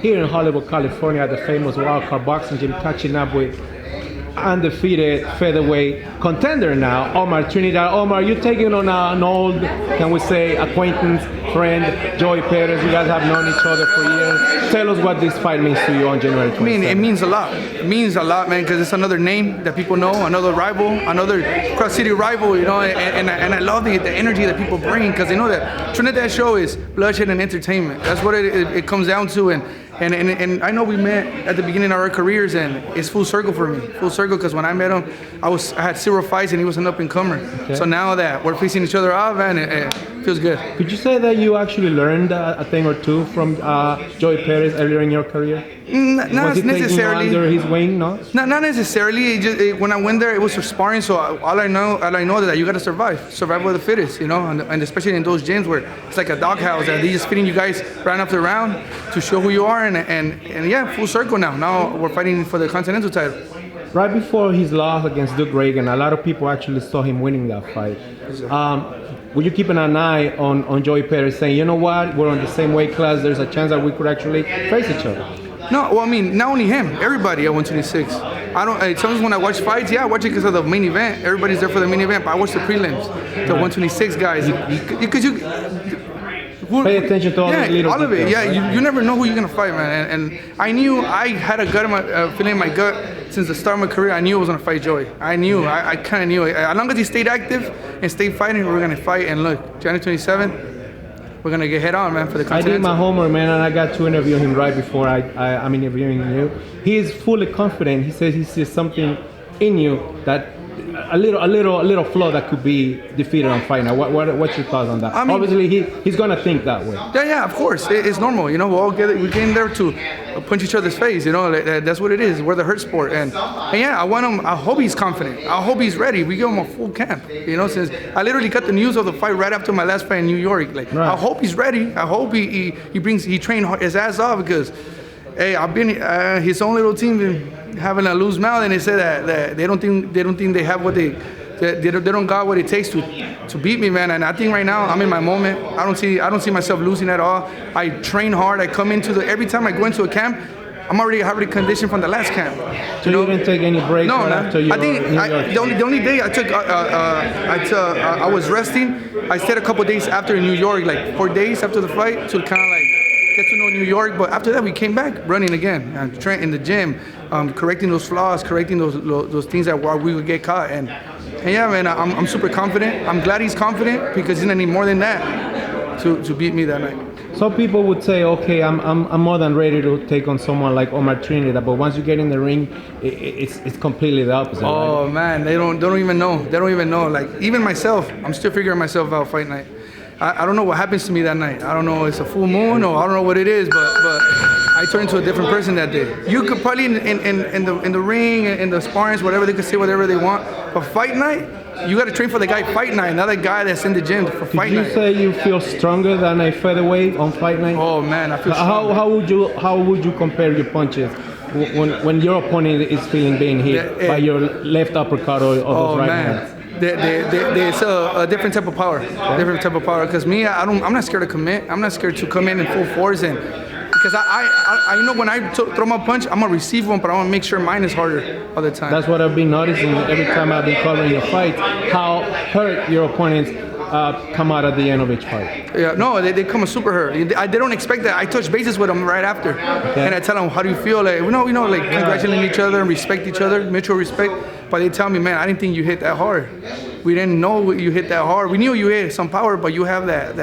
here in Hollywood, California, at the famous Wildcard Boxing Gym, catching up with undefeated featherweight contender now, Omar Trinidad. Omar, you're taking on an old, can we say, acquaintance, friend, Joey Perez. You guys have known each other for years. Tell us what this fight means to you on January 27th. I mean, it means a lot. It means a lot, man, because it's another name that people know, another rival, another cross-city rival, you know, and I love the energy that people bring, because they know that Trinidad show is bloodshed and entertainment. That's what it comes down to, and I know we met at the beginning of our careers, and it's full circle for me. Full circle, because when I met him, I had 0 fights, and he was an up-and-comer. Okay. So now that we're facing each other off, man, it feels good. Could you say that you actually learned a thing or two from Joey Perez earlier in your career? Not necessarily. Under his wing, no? Not necessarily. When I went there, it was for sparring. So all I know is that you got to survive with the fittest, you know, and especially in those gyms where it's like a doghouse, and they just feeding you guys round after round to show who you are, and yeah, full circle now. Now we're fighting for the Continental title. Right before his loss against Duke Reagan, a lot of people actually saw him winning that fight. Were you keeping an eye on Joey Perez, saying, you know what, we're on the same weight class, there's a chance that we could actually face each other? No, well, I mean, not only him, everybody at 126. Sometimes when I watch fights, I watch it because of the main event. Everybody's there for the main event, but I watch the prelims, the 126 guys. Because you pay attention to all the little all of it. details, Yeah, right? you never know who you're gonna fight, man. And I knew I had a feeling in my gut since the start of my career. I knew I was gonna fight Joey. I knew. I kind of knew it. As long as he stayed active and stayed fighting, we're gonna fight. And look, January 27th, we're gonna get head on, man, for the Continental. I did my homework, man, and I got to interview him right before I'm interviewing you. He is fully confident. He says he sees something in you that a little flaw that could be defeated on fight. Now, what's your thoughts on that? I mean, obviously, he's gonna think that way. Yeah, of course, it's normal. You know, we're getting in there to punch each other's face. You know, that's what it is. We're the hurt sport, and yeah, I want him. I hope he's confident. I hope he's ready. We give him a full camp. You know, since I literally got the news of the fight right after my last fight in New York. Like, right. I hope he's ready. I hope he trained his ass off, because hey, I've been his own little team been having a loose mouth, and they say that they don't think they have what they don't got what it takes to beat me, man. And I think right now I'm in my moment. I don't see myself losing at all. I train hard. I come into every time I go into a camp, I'm already conditioned from the last camp. So you didn't take any breaks? No, right man. After your I think the only day I took I was resting. I stayed a couple days after in New York, like 4 days after the fight, to kind of like get to know New York. But after that, we came back running again, and train in the gym, correcting those flaws, correcting those things that we would get caught. And yeah, man, I'm super confident. I'm glad he's confident, because he didn't need more than that to beat me that night. Some people would say, okay, I'm more than ready to take on someone like Omar Trinidad, but once you get in the ring, it's completely the opposite. Oh, right? Man, they don't even know. They don't even know. Like, even myself, I'm still figuring myself out fight night. I don't know what happens to me that night. I don't know if it's a full moon, or I don't know what it is, but I turn into a different person that day. You could probably in the ring, in the sparring, whatever, they could say whatever they want, but fight night, you got to train for the guy fight night, not the guy that's in the gym for fight night. Did you say you feel stronger than a featherweight on fight night? Oh man, I feel strong. How would you compare your punches when your opponent is feeling being hit by your left uppercut or his right hand? It's a different type of power. Different type of power. Because me, I'm not scared to commit. I'm not scared to come in full force, and because I know when I throw my punch, I'm gonna receive one, but I want to make sure mine is harder all the time. That's what I've been noticing every time I've been covering your fight. How hurt your opponents come out at the end of each fight. Yeah, no, they come super hurt. They don't expect that. I touch bases with them right after, and I tell them, how do you feel? Like, like congratulating each other and respect each other, mutual respect. But they tell me, man, I didn't think you hit that hard. We didn't know you hit that hard. We knew you hit some power, but you have that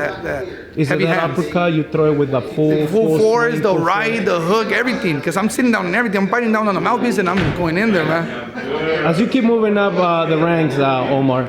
Is heavy it that hands. uppercut you throw it with the full force, the right, the hook, everything. Because I'm sitting down and everything. I'm biting down on the mouthpiece, and I'm going in there, man. As you keep moving up the ranks, Omar,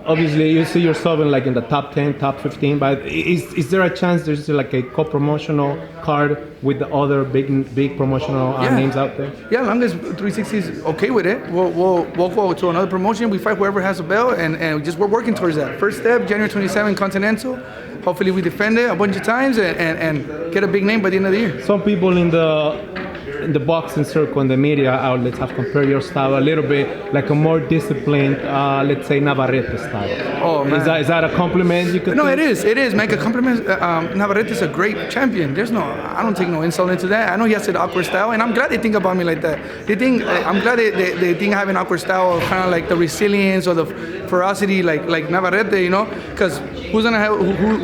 obviously you see yourself in the top 10, top 15, but is there a chance there's like a co-promotional card with the other big promotional names out there? Yeah, as long as 360 is okay with it, we'll go to another promotion. We fight whoever has a belt, and we're working towards that. First step, January 27, Continental. Hopefully we defend it a bunch of times and get a big name by the end of the year. Some people in in the boxing circle and the media outlets have compared your style a little bit like a more disciplined, let's say Navarrete style. Oh man, is that a compliment? You could no, think? it is. Make a compliment. Navarrete is a great champion. I don't take no insult into that. I know he has an awkward style, and I'm glad they think about me like that. I'm glad they think I have an awkward style, kind of like the resilience or the ferocity, like Navarrete, you know, because who's gonna have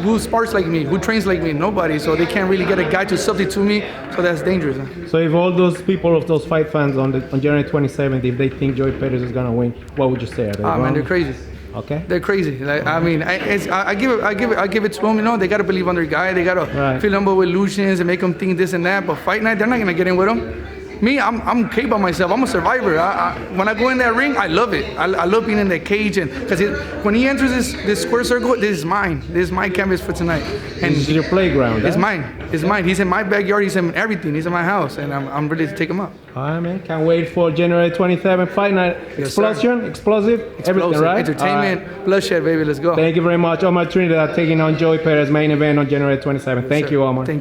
who spars like me, who trains like me? Nobody. So they can't really get a guy to substitute me. So that's dangerous. So if all those people, of those fight fans on January 27th, if they think Joey Perez is gonna win, what would you say? Are they wrong? Man, they're crazy. Okay. They're crazy. Like, I mean, I give it to them. You know, they gotta believe on their guy. They gotta fill them with illusions and make them think this and that. But fight night, they're not gonna get in with them. Me, I'm okay by myself. I'm a survivor. When I go in that ring, I love it. I love being in that cage, and because when he enters this square circle, this is mine. This is my canvas for tonight. And this is your playground. It's mine. It's mine. He's in my backyard. He's in everything. He's in my house, and I'm ready to take him up. All right, man. Can't wait for January 27th fight night. Explosion, explosive, everything, right? Entertainment, bloodshed, baby. Let's go. Thank you very much, Omar Trinidad, taking on Joey Perez, main event on January 27th. Thank you, Omar. Thank you.